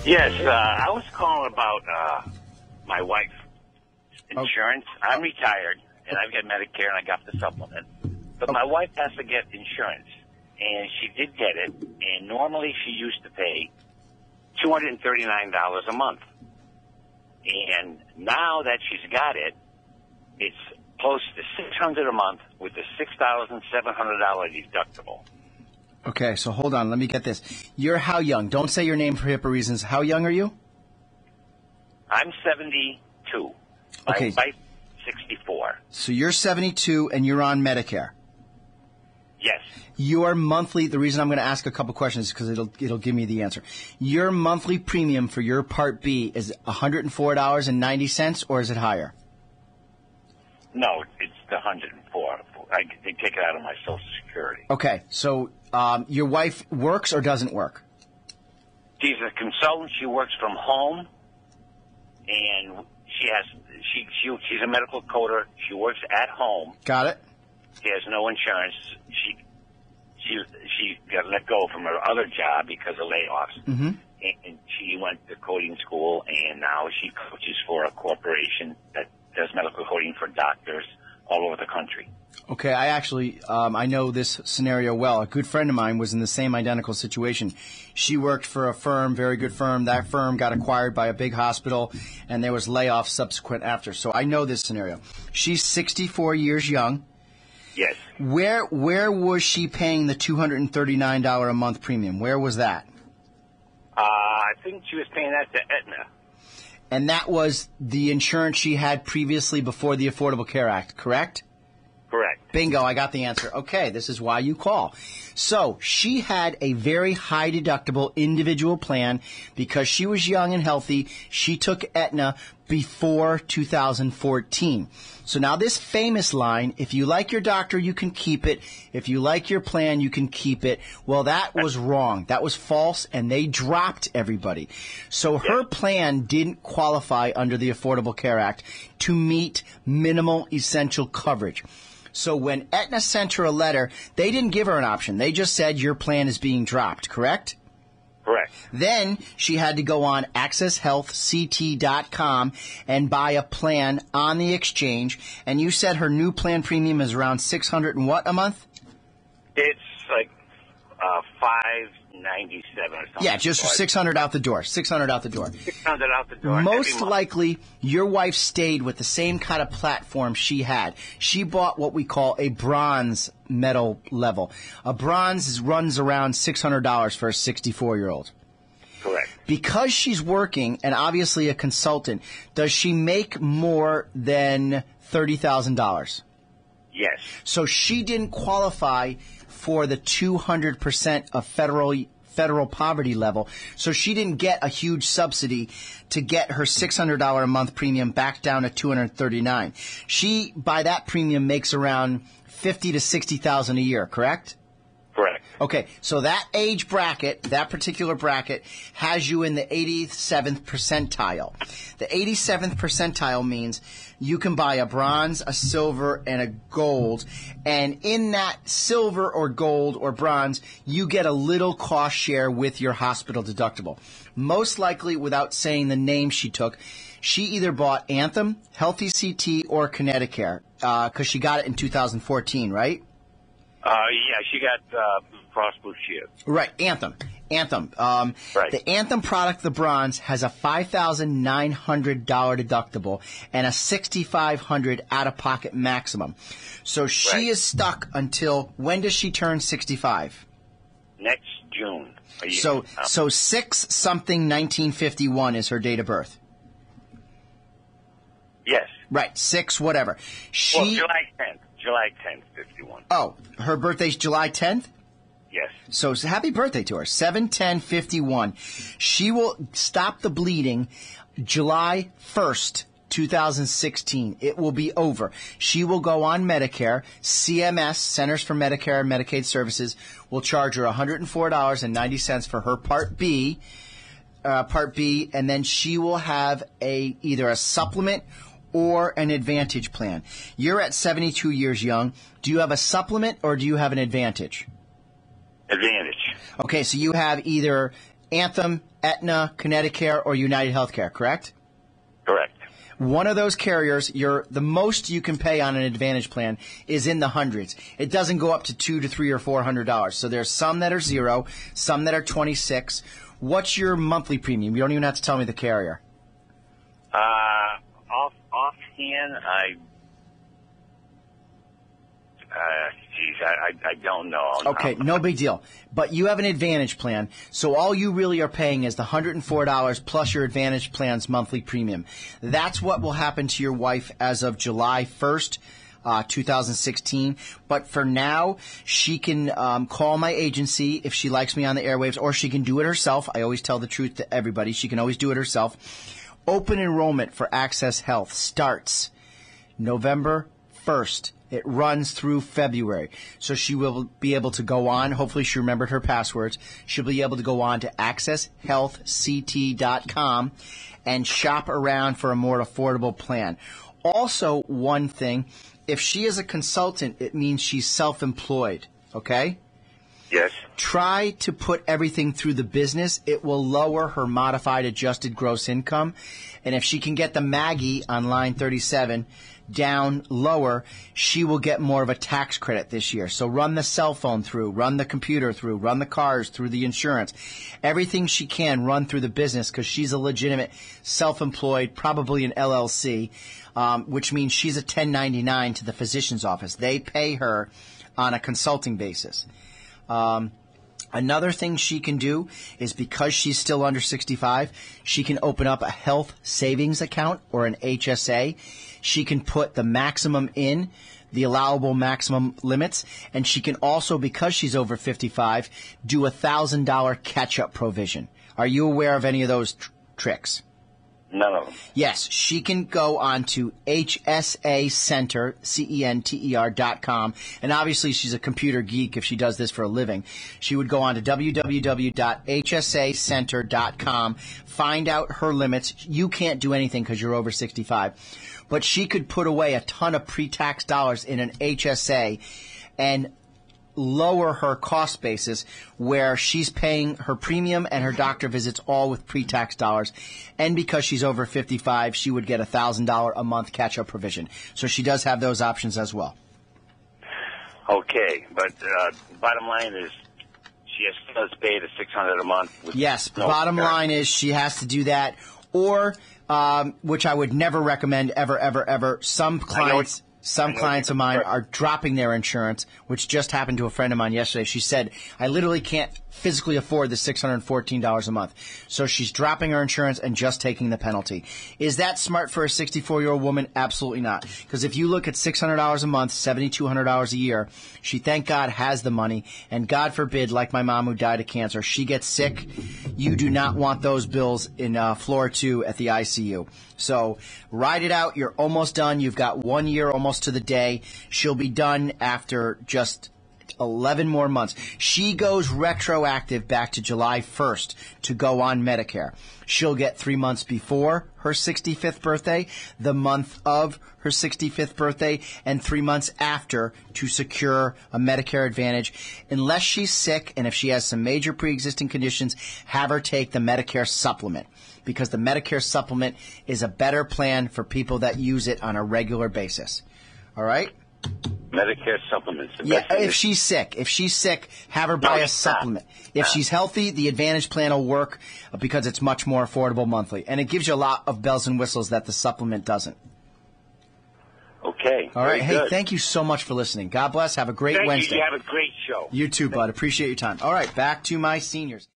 Yes, I was calling about my wife's insurance. I'm retired, and I've got Medicare, and I got the supplement. But my wife has to get insurance, and she did get it, and normally she used to pay $239 a month. And now that she's got it, it's close to $600 a month with a $6,700 deductible. Okay, so hold on. Let me get this. You're how young? Don't say your name for HIPAA reasons. How young are you? I'm 72. Okay. My wife's 64. So you're 72 and you're on Medicare. Yes. Your monthly, the reason I'm going to ask a couple questions is because it'll give me the answer. Your monthly premium for your Part B is $104.90, or is it higher? No, it's the 104. They take it out of my Social Security. Okay, so your wife works or doesn't work? She's a consultant. She works from home, and she's a medical coder. She works at home. Got it. She has no insurance. She got let go from her other job because of layoffs. Mm-hmm. And she went to coding school, and now she coaches for a corporation that does medical coding for doctors all over the country. Okay, I know this scenario well. A good friend of mine was in the same identical situation. She worked for a firm, very good firm. That firm got acquired by a big hospital, and there was layoffs subsequent after. So I know this scenario. She's 64 years young. Yes. Where was she paying the $239 a month premium? Where was that? I think she was paying that to Aetna. And that was the insurance she had previously before the Affordable Care Act, correct? Correct. Bingo, I got the answer. Okay, this is why you call. So she had a very high deductible individual plan because she was young and healthy. She took Aetna before 2014. So now this famous line, if you like your doctor, you can keep it. If you like your plan, you can keep it. Well, that was wrong. That was false, and they dropped everybody. So her plan didn't qualify under the Affordable Care Act to meet minimal essential coverage. So when Aetna sent her a letter, they didn't give her an option. They just said your plan is being dropped, correct? Correct. Then she had to go on accesshealthct.com and buy a plan on the exchange. And you said her new plan premium is around $600 and what a month? It's like $597 or something. Yeah, just $600 out the door. $600 out the door. $600 out the door. Most likely, your wife stayed with the same kind of platform she had. She bought what we call a bronze metal level. A bronze runs around $600 for a 64-year-old. Correct. Because she's working and obviously a consultant, does she make more than $30,000? Yes. So she didn't qualify for the 200% of federal poverty level. So she didn't get a huge subsidy to get her $600 a month premium back down to $239. She, by that premium, makes around $50,000 to $60,000 a year, correct? Correct. Okay, so that age bracket, that particular bracket, has you in the 87th percentile. The 87th percentile means you can buy a bronze, a silver, and a gold. And in that silver or gold or bronze, you get a little cost share with your hospital deductible. Most likely, without saying the name she took, she either bought Anthem, Healthy CT, or Connecticut, because she got it in 2014, right? Yeah, she got Cross Blue Shield. Right, Anthem. Right. The Anthem product, the bronze, has a $5,900 deductible and a $6,500 out-of-pocket maximum. So she is stuck until, when does she turn 65? Next June. So 6-something-1951 is her date of birth. Yes. Right, 6 whatever. Well, July 10th. July 10th, 51. Oh, her birthday's July 10th? Yes. So happy birthday to her, 7/10/51. She will stop the bleeding July 1st, 2016. It will be over. She will go on Medicare. CMS, Centers for Medicare and Medicaid Services, will charge her $104.90 for her Part B, and then she will have either a supplement or an advantage plan. You're at 72 years young. Do you have a supplement or do you have an advantage? Advantage. Okay, so you have either Anthem, Aetna, Connecticut, or United Healthcare, correct? Correct. One of those carriers, the most you can pay on an Advantage plan is in the hundreds. It doesn't go up to $200 to $300 or $400. So there's some that are zero, some that are 26. What's your monthly premium? You don't even have to tell me the carrier. Offhand, I don't know. Okay, no big deal. But you have an Advantage plan, so all you really are paying is the $104 plus your Advantage plan's monthly premium. That's what will happen to your wife as of July 1st, 2016. But for now, she can call my agency if she likes me on the airwaves, or she can do it herself. I always tell the truth to everybody. She can always do it herself. Open enrollment for Access Health starts November 1st. It runs through February. So she will be able to go on. Hopefully she remembered her passwords. She'll be able to go on to accesshealthct.com and shop around for a more affordable plan. Also, one thing, if she is a consultant, it means she's self-employed, okay? Yes. Try to put everything through the business. It will lower her modified adjusted gross income. And if she can get the Maggie on line 37 down lower, she will get more of a tax credit this year. So run the cell phone through, run the computer through, run the cars through the insurance. Everything she can run through the business because she's a legitimate self-employed, probably an LLC, which means she's a 1099 to the physician's office. They pay her on a consulting basis. Another thing she can do is, because she's still under 65, she can open up a health savings account or an HSA. She can put the maximum in, the allowable maximum limits, and she can also, because she's over 55, do a $1,000 catch-up provision. Are you aware of any of those tricks? None of them. Yes, she can go on to HSAcenter, CENTER.com, and obviously she's a computer geek if she does this for a living. She would go on to www.hsacenter.com, find out her limits. You can't do anything because you're over 65, but she could put away a ton of pre-tax dollars in an HSA and lower her cost basis, where she's paying her premium and her doctor visits all with pre-tax dollars. And because she's over 55, she would get a $1,000 a month catch-up provision. So she does have those options as well. Okay, but bottom line is she has to pay the $600 a month. Yes, bottom line is she has to do that, or which I would never recommend ever. Some clients of mine are dropping their insurance, which just happened to a friend of mine yesterday. She said, I literally can't physically afford the $614 a month. So she's dropping her insurance and just taking the penalty. Is that smart for a 64-year-old woman? Absolutely not. Because if you look at $600 a month, $7,200 a year, she, thank God, has the money. And God forbid, like my mom who died of cancer, she gets sick. You do not want those bills in floor 2 at the ICU. So ride it out. You're almost done. You've got 1 year almost to the day. She'll be done after just 11 more months. She goes retroactive back to July 1st to go on Medicare. She'll get 3 months before her 65th birthday, the month of her 65th birthday, and 3 months after to secure a Medicare Advantage. Unless she's sick, and if she has some major pre-existing conditions, have her take the Medicare supplement, because the Medicare supplement is a better plan for people that use it on a regular basis. All right? Medicare supplements. Yeah, if she's sick, have her buy a supplement. If she's healthy, the Advantage plan will work because it's much more affordable monthly. And it gives you a lot of bells and whistles that the supplement doesn't. Okay. All right. Hey, good. thank you so much for listening. God bless. Have a great Wednesday. You have a great show. You too, bud. Appreciate your time. All right, back to my seniors.